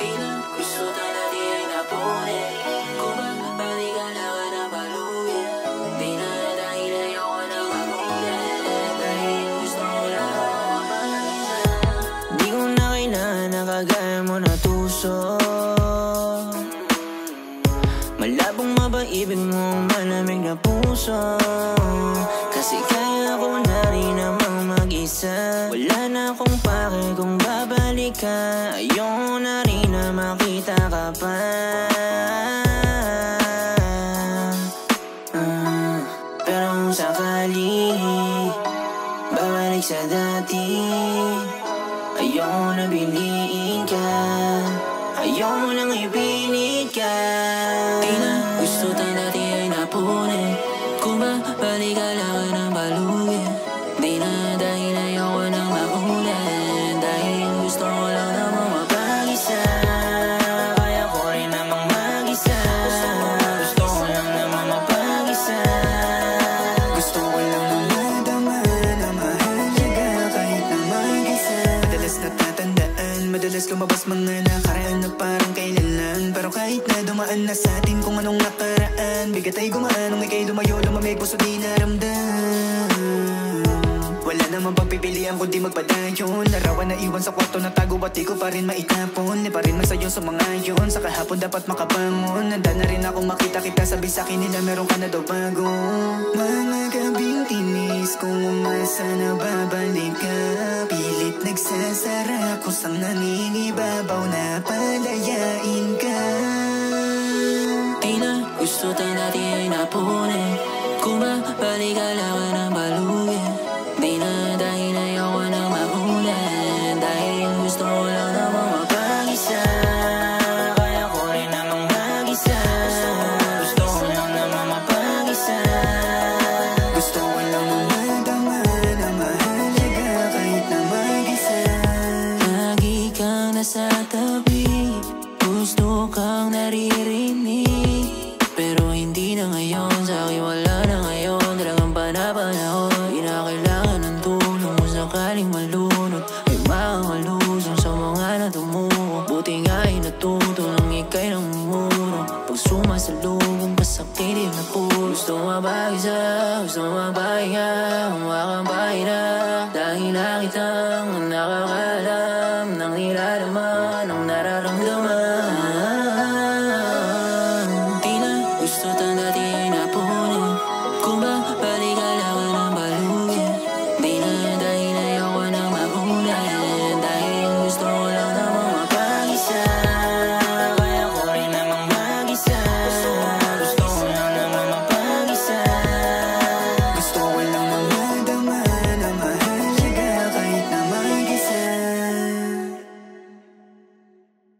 Di na gusto na di ay napunin. Kung babalik ka lang na baluhin. Di na dahil ayoko na magulit. Dahil gusto ko lang mapag-isa. Di ko na kailangan na kagaya mo na tuso. Malabong mabaibig mo, malamig na puso. Kasi kaya ko na rin namang mag-isa. Wala na akong pake kung babalik ka. Ayoko na rin na makita ka pa. Pero kung sakali babalik sa dati, ayoko na piliin ka. Ayoko nang ipilit ka. Di na gusto tayo dati ay napunin. Kung babalik ka lang ng baluhin. Di na dahil ayoko nang makulit. Dahil gusto ko lang namang mapag-isa. Kaya ko rin namang mag-isa. Gusto ko lang namang mapag-isa. Gusto ko lang madama na mahalaga kahit na mag-isa. Madalas natatandaan, madalas lumabas mga nakaraan na parang kailan lang. Pero kahit na dumaan na sa atin kung anong nakaraan, bigat ay gumaan, nung ika'y lumayo, lumamig, puso di naramdam. Wala namang pagpipilian kundi magpadayon. Larawan na iwan sa kwarto na tago at di ko pa rin maitapon. Di pa rin magsayo sa mga yun, sa kahapon dapat makabangon. Nanda na rin ako makita kita, sabi sa'kin nila meron ka na daw bago. Mga gabing tinis kung umasa na babalik ka. Pilit nagsasara, kusang nangingibabaw na palayain ka. Di na gusto tayo dati ay napunin. Kung babalik ka lang ng baluhin. Di na dahil ayoko nang makulit. Dahil gusto ko lang namang mapag-isa. Kaya ko rin namang mag-isa. Gusto ko lang namang mapag-isa. Gusto ko lang madama na mahalaga kahit na mag-isa. Lagi kang nasa tabi, gusto kang naririnig. Pero hindi na ngayon, sa'kin wala na ngayon. Talagang panapanahon, di na kailangan ng tulong. Kung sakaling malunod, ay makakalusong sa mga natumuho. Buti nga ay natuto nang ika'y namumuro. Pag sumasalubong ka sa tilim na puso. Gusto mapag-isa, gusto mapahinga.